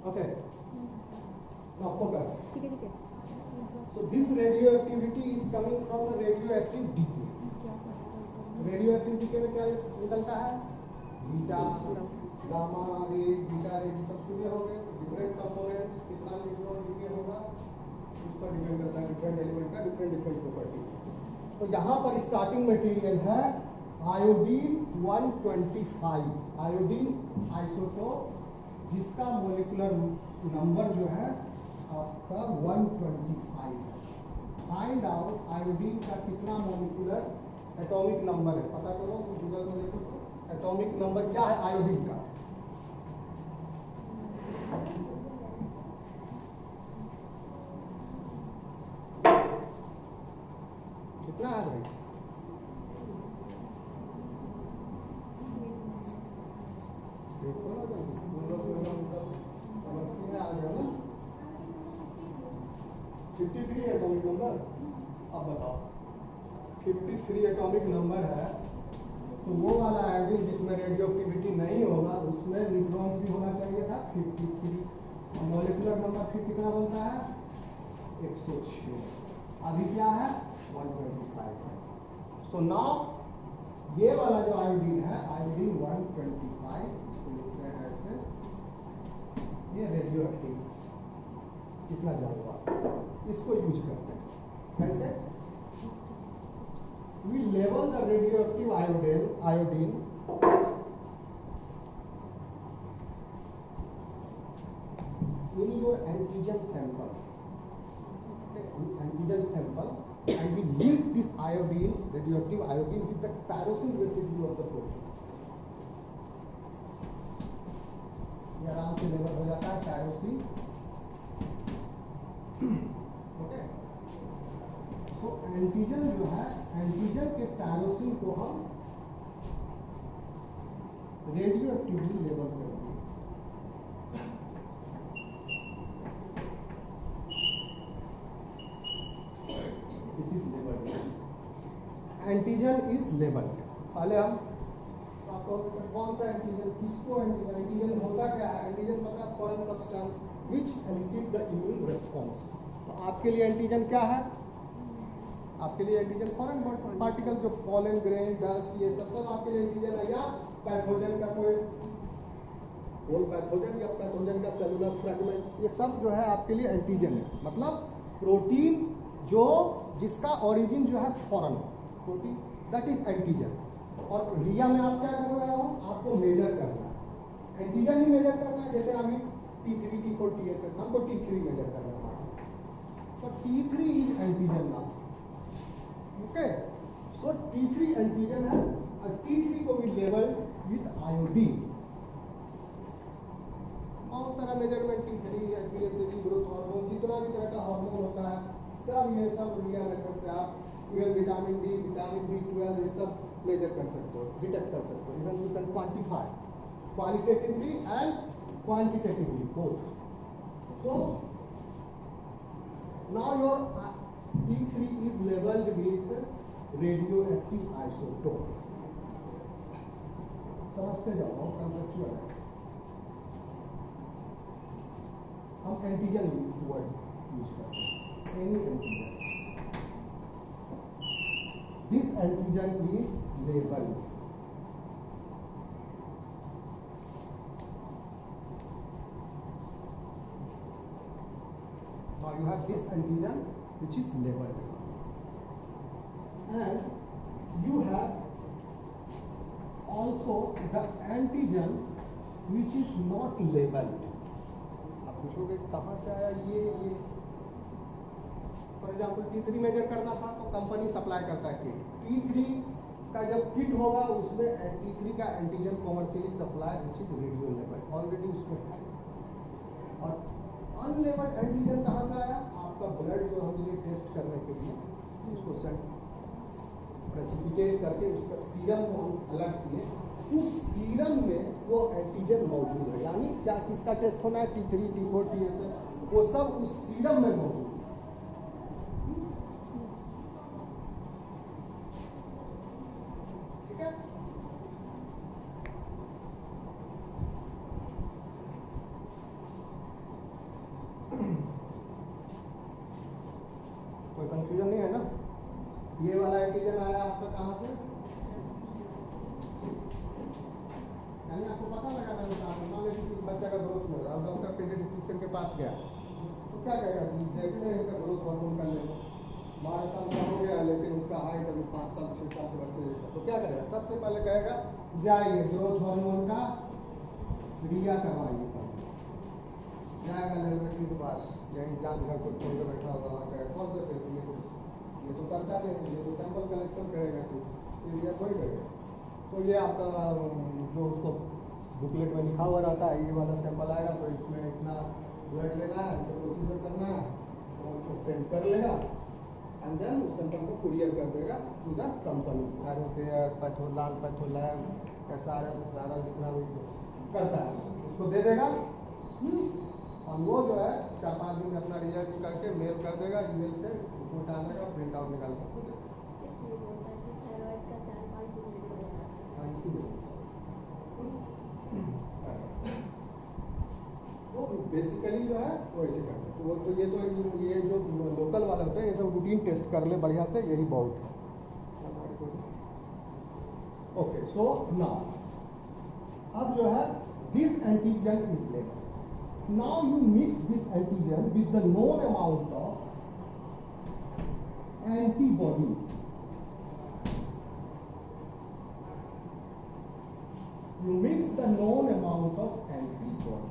Okay, now focus. ठीक है So this radioactivity is coming from the radioactive decay. Radioactive decay में क्या निकलता है? बीटा, गामा रे, बीटा रे, सब शून्य हो गए। डिफरेंट कंपोनेंट्स कितना न्यूट्रॉन डीके होगा उस पर डिपेंड करता है, डिफरेंट एलिमेंट का डिफरेंट प्रॉपर्टी। तो यहाँ पर स्टार्टिंग मटेरियल है आयोडीन 125, आयोडीन आइसोटोप, जिसका मोलिकुलर नंबर जो है आपका 125 है। फाइंड आउट आयोडीन का कितना मोलिकुलर एटॉमिक नंबर है, पता करो, गूगल में देखो तो एटॉमिक नंबर क्या है आयोडीन का। कितना है भाई? देखो ना भाई, समस्या आ गया ना। 53 एटॉमिक नंबर। अब बताओ 53 एटॉमिक नंबर है, तो वो वाला आयोडीन जिसमें रेडियोएक्टिविटी नहीं होगा उसमें न्यूट्रॉन्स भी होना चाहिए था 53। मॉलिक्यूलर नंबर फिर कितना बनता है? 106। अभी क्या है? 125 है। सो नाउ ये वाला जो आयोडीन है, आयोडीन 125, इसको लिखते हैं ऐसे, ये रेडियोएक्टिव कितना जाऊंगा, इसको यूज करते हैं। कैसे? We label the radioactive iodine in your antigen sample. Antigen sample, and we link this iodine, radioactive iodine, with the tyrosine residue of the protein. ये आराम से लेबल हो जाता है टायरोसिन। ओके, तो एंटीजन जो है, एंटीजन के टायरोसिन को हम रेडियोएक्टिवली लेबल कर दिए। This is labelled, antigen is labelled. पहले हम आपको कौन सा एंटीजन, किसको एंटीजन, एंटीजन होता क्या है? एंटीजन पता है, foreign substance which elicit the immune response. तो आपके लिए एंटीजन क्या है? आपके लिए एंटीजन फॉरेन पार्टिकल, जो पॉलन ग्रेन, डस्ट, ये सब आपके लिए एंटीजन है। या पैथोजन का कोई होल पैथोजन या पैथोजन का सेलुलर फ्रेगमेंट्स, ये सब जो है आपके लिए एंटीजन है। मतलब प्रोटीन जो जिसका ओरिजिन जो है foreign protein, that is antigen. और रिया में आप क्या कर रहे हो? आपको मेजर करना है, एंटीजन ही मेजर करना है। जैसे अभी T3, T4, TSH, हमको T3 मेजर करना है, तो T3 is antigen now. Okay, so T3 antigen है, और T3 को भी लेबल विद आयोडीन। बहुत सारा मेजरमेंट T3 या PSAG, ग्रोथ हार्मोन, जितना भी तरह का हार्मोन होता है, सब ये सब रिया मेथड से आप विटामिन डी, विटामिन B12, ये सब मेजर कर सकते हो, डिटेक्ट कर सकते हो। Even you can quantify qualitatively and quantitatively both. So now your T3 is labeled with radioactive isotope. समझते जाओ, बहुत कंसेप्चुअल है। हम एंटीजन वर्ड यूज करते हैं, any antigen. This antigen is labelled. Now you have this antigen which is labeled, and you have also the antigen which is not labeled. आप पूछोगे कहाँ से आया ये? फॉर एग्जाम्पल T3 मेजर करना था तो कंपनी सप्लाई करता है किट। T3 का जब किट होगा उसमें T3 का antigen commercially supply which is radio label, already उसमें है। और अनलेबल्ड एंटीजन कहाँ से आया? आपका ब्लड जो हम लिए टेस्ट करने के लिए उसको प्रेसिपिटेट करके उसका सीरम को हम अलग किए, उस सीरम में वो एंटीजन मौजूद है। यानी क्या किसका टेस्ट होना है? T3, T4, TSH, वो सब उस सीरम में मौजूद है। ठीक है, पास गया तो क्या कहेगा कि देखते हैं इसका ग्रोथ हार्मोन का लेवल 12 साल का हो गया लेकिन उसका हाइट अभी 5 साल 6 साल के बच्चे जैसा, तो क्या करेगा? सबसे पहले कहेगा जाइए ग्रोथ हार्मोन का क्रिया करवाइए। जाएगा लेबोरेटरी के पास, यहीं जांच घर को खोल के बैठा होगा, वहाँ कहेगा कौन सा टेस्ट ये तो करता नहीं, ये तो सैंपल कलेक्शन करेगा सिर्फ, ये थोड़ी करेगा। तो ये आपका जो उसको बुकलेट में लिखा हुआ रहता है, ये वाला सैंपल आएगा तो इसमें इतना ब्लड लेना है, इसे प्रोसीजर करना है, तो उसको प्रिंट कर लेगा एंड देन उस सैंपल को कुरियर कर देगा to the company, Aerocare, patho Lal pathlab, सारा जितना भी करता है उसको दे देगा और वो जो है 4-5 दिन में अपना रिजल्ट करके मेल कर देगा, ईमेल से उसको डाल देगा, प्रिंट आउट निकाल कर दे देगा। हाँ इसीलिए वो बेसिकली जो है वो ऐसे करते हैं। वो तो ये जो लोकल वाले होते हैं ये सब रूटीन टेस्ट कर ले बढ़िया से, यही बहुत है। ओके, सो नाउ अब जो है this antigen is level. Now you mix this antigen with the known amount of antibody. You mix the known amount of antibody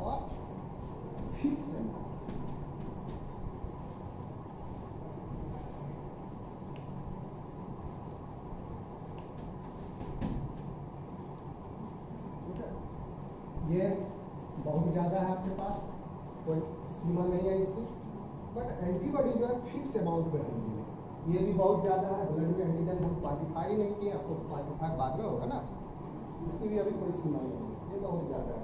or fixed amount. Okay. ये बहुत ज़्यादा है आपके पास, कोई सीमा नहीं है इसकी, बट एंटीबॉडी जो है फिक्स्ड अमाउंट में रहती है। ये भी बहुत ज़्यादा है, ब्लड में एंटीजन हम क्वान्टिफाई नहीं किए, आपको क्वान्टिफाई बाद में होगा ना, इसकी भी अभी कोई सीमा नहीं है, ये बहुत ज़्यादा है।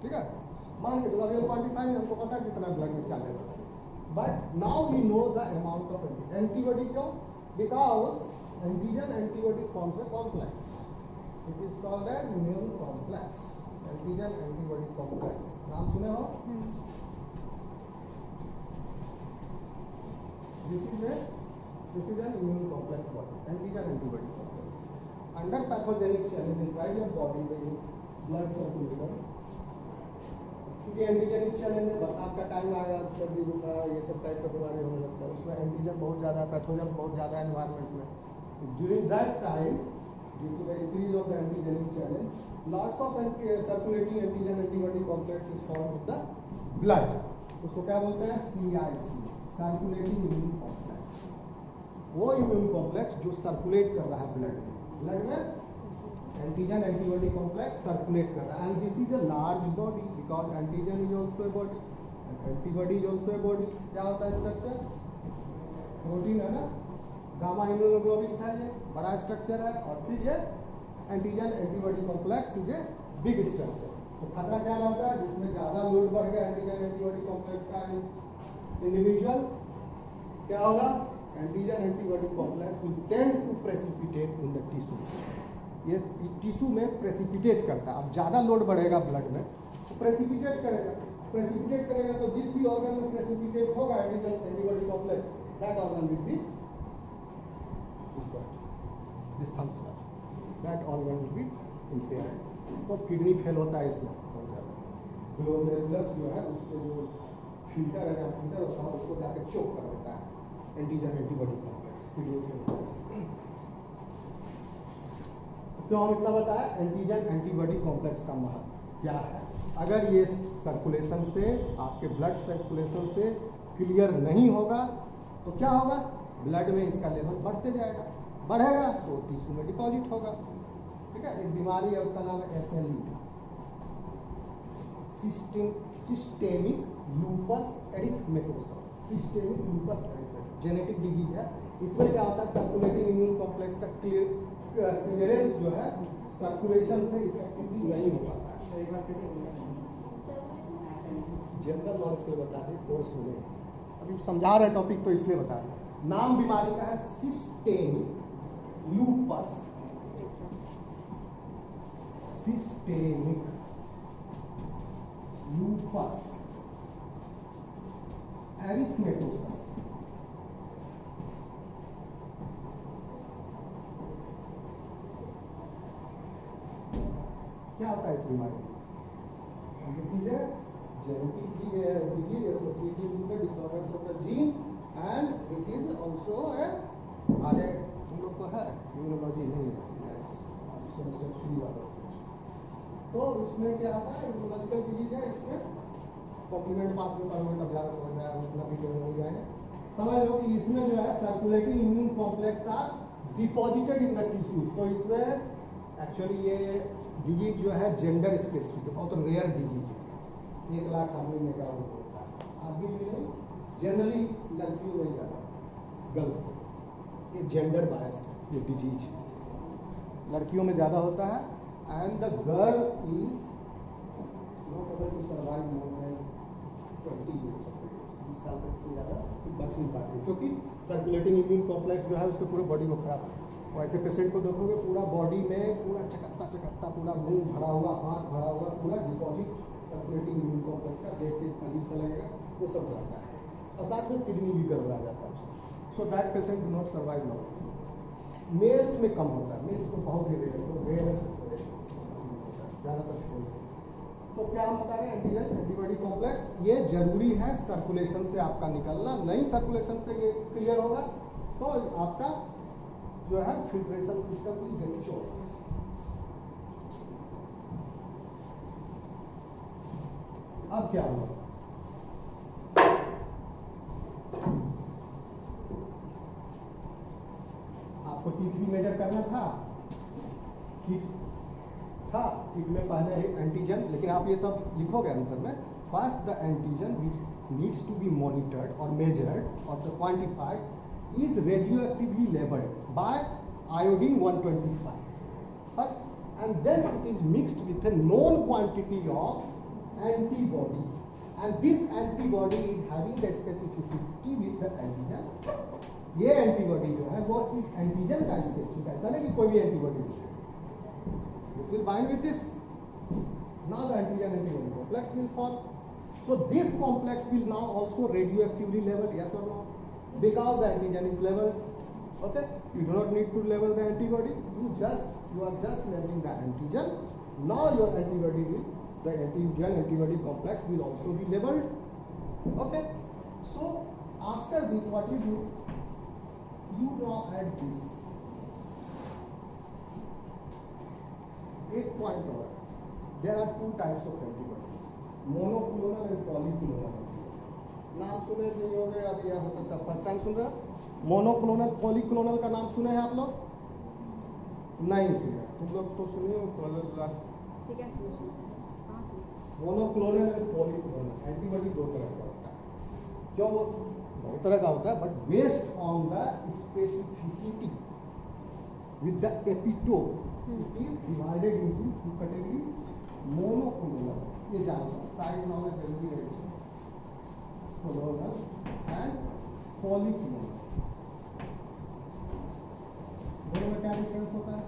ठीक है, मान के चलो अभी क्वान्टिफाई हमको पता है कितना ब्लड में क्या लेवल है, but now we know the amount of antibody. क्यों? Because antigen antibody forms a complex, it is called as immune complex, antigen antibody complex, नाम सुने हो? This is an immune complex body, antigen antibody complex under pathogenic challenge inside your body में blood circulation. क्योंकि antigenic challenge में बरसात का time आएगा, सर्दी जुकाम ये सब टाइप का बीमारी होने लगता है, उसमें एंटीजन बहुत ज़्यादा, पैथोजन बहुत ज़्यादा एनवायरमेंट में। During that time due to the increase of the antigenic challenge, lots of circulating antigen antibody complex is formed in the blood. उसको क्या बोलते हैं? CIC, circulating immune complex. वो इम्यून कॉम्प्लेक्स जो सर्कुलेट कर रहा है ब्लड में एंटीजन एंटीबॉडी कॉम्प्लेक्स सर्कुलेट कर रहा है, and this is a large body because antigen is also a body, antibody is also a body. क्या होता है स्ट्रक्चर? प्रोटीन है ना, गामा इम्यूनोग्लोबिन है, ये बड़ा स्ट्रक्चर है, और फिर ये antigen antibody complex is a big structure. तो खतरा क्या रहता है? जिसमें ज़्यादा लोड बढ़ गया एंटीजन एंटीबॉडी कॉम्प्लेक्स का इंडिविजुअल, क्या होगा? Antigen antibody complex will tend to precipitate in the tissues. ये टिश्यू में प्रेसिपिटेट करता है। अब ज़्यादा लोड बढ़ेगा ब्लड में तो प्रेसिपिटेट करेगा, तो जिस भी ऑर्गन में प्रेसिपिटेट होगा antigen antibody complex, that organ will be dysfunctional, that organ will be impaired। तो किडनी फेल होता है इसमें बहुत ज़्यादा, ग्लोमेरुलस जो है उसके जो फिल्टर है, जहाँ फिल्टर होता है उसको जाके चोक कर देता है antigen antibody complex, kidney fail होता है। क्यों हम इतना बताया? एंटीजन एंटीबॉडी कॉम्प्लेक्स का महत्व क्या है। अगर ये सर्कुलेशन से, आपके ब्लड सर्कुलेशन से क्लियर नहीं होगा तो क्या होगा? ब्लड में इसका लेवल बढ़ते जाएगा, बढ़ेगा तो टिश्यू में डिपॉजिट होगा। ठीक है, एक बीमारी है उसका नाम है SLE, systemic lupus erythematosus. Systemic lupus erythematosus genetic disease है। इसमें क्या होता है? सर्कुलेटिंग इम्यून कॉम्प्लेक्स का क्लियरेंस जो है सर्कुलेशन से इफेक्टिवली नहीं हो पाता है। जनरल नॉलेज को बता दें, कोर्स सुने, अभी समझा रहे टॉपिक तो इसलिए बता रहे। नाम बीमारी का है सिस्टेमिक लूपस, सिस्टेमिक लूपस एरिथमेटोसस। क्या होता है इस बीमारी में? This is a genetic disease associated with the disorders of the gene, and this is also a आगे हम लोग को है इम्यूनोलॉजी नहीं है सेमेस्टर 3 वाला कुछ। तो इसमें क्या आता है, इम्यूनोलॉजिकल डिजीज है, इसमें कॉम्प्लीमेंट पाथवे परमानेंट अभ्यास समझ में आया, उतना भी नहीं जाए। समझ लो कि इसमें जो है circulating immune complex are deposited in the tissues. तो इसमें एक्चुअली ये डिजीज जो है जेंडर स्पेसिफिक है, बहुत रेयर डिजीज है, 1 लाख आदमी में क्या होता है, आदमी में नहीं, जनरली लड़कियों में ज़्यादा, गर्ल्स में। ये जेंडर बायस है, ये डिजीज लड़कियों में ज़्यादा होता है। And the girl is not able to survive more than 20 years of age, 20 साल तक से ज़्यादा बच नहीं पाती, क्योंकि सर्कुलेटिंग इम्यून कॉम्प्लेक्स जो है उसके पूरे बॉडी को खराब है। और ऐसे पेशेंट को देखोगे पूरा बॉडी में पूरा चकत्ता पूरा मुंह भरा हुआ, हाथ भरा हुआ, पूरा डिपॉजिट सर्कुलेटिंग इम्यून कॉम्प्लेक्स का, देख के अजीब सा लगेगा, वो सब रहता है। और साथ में किडनी भी गड़बड़ा जाता है। So that patient do not survive long. Males में कम होता है, मेल्स में बहुत ही रेयर है, तो रेयर है ज़्यादातर। तो क्या हम बता रहे हैं, एंटीजन एंटीबॉडी कॉम्प्लेक्स ये जरूरी है सर्कुलेशन से आपका निकलना, नहीं सर्कुलेशन से ये क्लियर होगा तो आपका जो है फिल्ट्रेशन सिस्टम की गेट। अब क्या हुआ, आपको T3 मेजर करना था, किट में पहले एंटीजन, लेकिन आप ये सब लिखोगे आंसर में। First the antigen which needs to be monitored और मेजर्ड और quantified is radioactively labeled by iodine 125 first, and then it is mixed with a known quantity of antibody, and this antibody is having the specificity with the antigen. ये antibody जो है वो इस antigen का specific, ऐसा नहीं कि कोई भी एंटीबॉडी है, this will bind with this, now the antigen antibody complex will form. So this complex will now also radioactively labeled, yes or no? Because the antigen is labeled. Okay, you do not need to label the antibody, you are just labeling the antigen. Now your antibody will, the antigen antibody complex will also be labeled. Okay, so after this what you do, you now add this एक point over. There are 2 types of antibodies, monoclonal and polyclonal antibody. नाम सुने नहीं होंगे, अब यह हो सकता है फर्स्ट टाइम सुन रहा। मोनोक्लोनल पॉलीक्लोनल का नाम सुने हैं आप लोग? नहीं सुने, तुम लोग तो सुनिए मोनोक्लोनल एंड पॉलीक्लोनल एंटीबॉडी 2 तरह का होता है। क्यों वो 2 तरह का होता है, but based on the specificity with the epitope, it is divided into 2 categories, monoclonal, ये जानना साइड नॉलेज जरूरी है, क्लोनल एंड पॉलीक्लोनल। दोनों में क्या डिफरेंस होता है?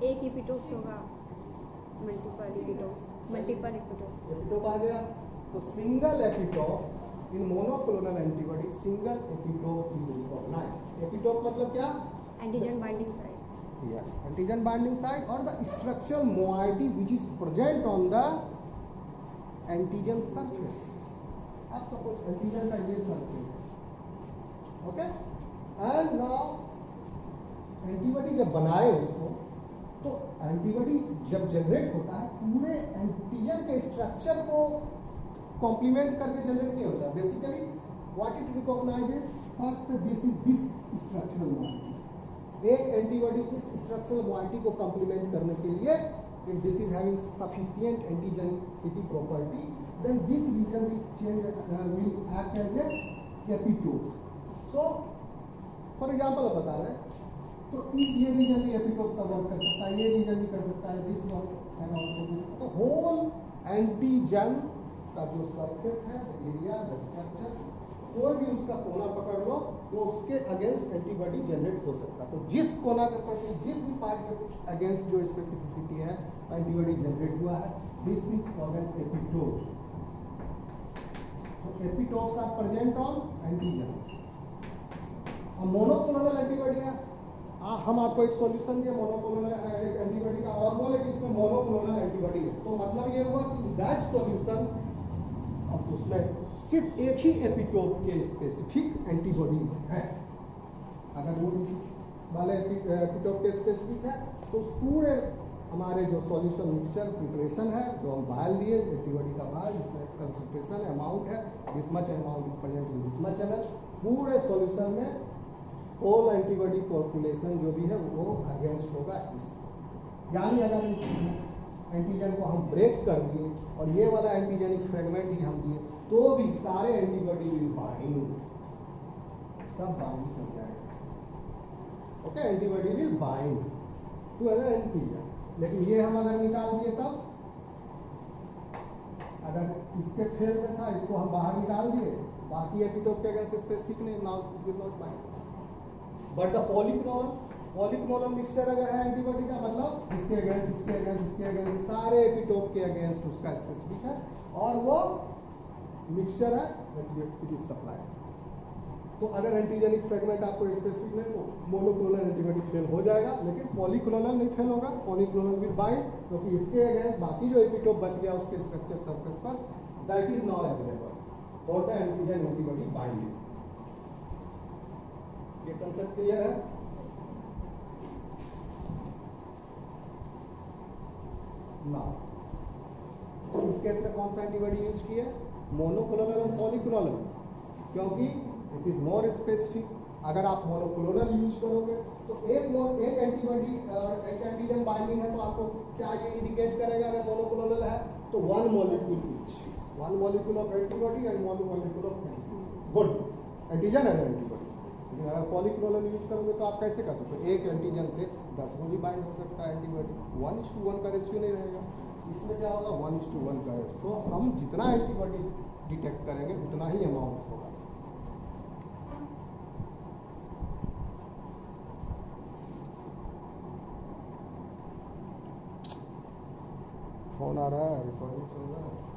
एक एपिटोप्स होगा, मल्टीपल एपिटोप्स। एपिटोप आ गया, तो single epitope in monoclonal antibody, single epitope is recognized. Epitope मतलब क्या? Antigen binding site. Yes, antigen binding site or the structural moiety which is present on the antigen surface. अब suppose antigen का ये surface है, okay? And now antibody जब बनाए उसको, तो antibody जब जनरेट होता है पूरे एंटीजन के स्ट्रक्चर को कॉम्प्लीमेंट करके जनरेट नहीं होता। Basically what it recognizes first, this structural moiety, एक एंटीबॉडी इस स्ट्रक्चरल मोइटी को कॉम्प्लीमेंट करने के लिए, if this is having sufficient antigenicity property, then this region will change, will act as a epitope. So for example बता रहे हैं, तो ये रीजन भी एपिटोप का वर्क कर सकता है, ये रीजन भी कर सकता है, दिस वन एंड आल्सो, तो होल एंटीजन का जो सरफेस है, एरिया, द स्ट्रक्चर, कोई भी उसका कोना पकड़ लो तो उसके अगेंस्ट एंटीबॉडी जनरेट हो सकता है। तो जिस कोना के प्रति, जिस भी पार्ट के अगेंस्ट जो स्पेसिफिसिटी है एंटीबॉडी जनरेट हुआ है, this is called an epitope. तो epitopes are present on antigens. अब मोनोक्लोनल एंटीबॉडी है, हम आपको एक सॉल्यूशन दिया मोनोक्लोनल एक एंटीबॉडी का और बोले कि इसमें मोनोक्लोनल एंटीबॉडी है, तो मतलब ये हुआ कि दैट सॉल्यूशन अब उसमें सिर्फ एक ही एपिटोप के स्पेसिफिक एंटीबॉडीज हैं। अगर वो इस वाले एपिटोप के स्पेसिफिक है तो उस पूरे हमारे जो सॉल्यूशन मिक्सचर प्रिपरेशन है जो हम बाल दिए एंटीबॉडी का बाल जिसमें कंसंट्रेशन अमाउंट है this much amount present in this much ml, पूरे सॉल्यूशन में ऑल एंटीबॉडी पॉपुलेशन जो भी है वो अगेंस्ट होगा इस, यानी अगर इस एंटीजन को हम ब्रेक कर दिए और ये वाला एंटीजेनिक फ्रेगमेंट ही हम दिए तो भी सारे एंटीबॉडी विल बाइंड, सब बाइंड हो जाएगा। Okay, antibody will bind to other antigen. लेकिन ये हम अगर निकाल दिए तब, अगर इसके फेल में था इसको हम बाहर निकाल दिए, बाकी एपिटोप के अगेंस्ट स्पेसिफिक नहीं, now it will not bind. But the polyclonal mixture अगर है एंटीबॉडी का मतलब इसके अगेंस्ट इसके अगेंस्ट इसके अगेंस्ट सारे एपिटोप के अगेंस्ट उसका स्पेसिफिक है और वो मिक्सचर है इट इज सप्लाई। तो अगर एंटीजेनिक फ्रेगमेंट आपको स्पेसिफिक नहीं तो मोनोक्लोनल एंटीबॉडी फेल हो जाएगा, लेकिन पॉलीक्लोनल नहीं फेल होगा, पॉलीक्लोनल विल बाइंड क्योंकि इसके अगेंस्ट बाकी जो एपिटोप बच गया उसके स्ट्रक्चर सरफेस पर that is now available for the antigen antibody binding. ये कंसेप्ट क्लियर है? ना तो इस केस में कौन सा एंटीबॉडी यूज किया? मोनोक्लोनल और पॉलीक्लोनल, क्योंकि दिस इज मोर स्पेसिफिक। अगर आप मोनोक्लोनल यूज करोगे तो एक एंटीबॉडी एक एंटीजन बाइंडिंग है तो आपको क्या ये इंडिकेट करेगा? अगर मोनोक्लोनल है तो one molecule of antibody and one molecule of good antigen and antibody. लेकिन अगर पॉलीक्लोनल यूज करोगे तो आप कैसे कर सकते हो? एक एंटीजन से 10 को भी बाइंड हो सकता है एंटीबॉडी, 1:1 का रेशियो नहीं रहेगा। इसमें क्या होगा? 1:1 का रेशियो। तो हम जितना एंटीबॉडी डिटेक्ट करेंगे उतना ही अमाउंट होगा। फोन आ रहा है, रिकॉर्डिंग चल रहा है।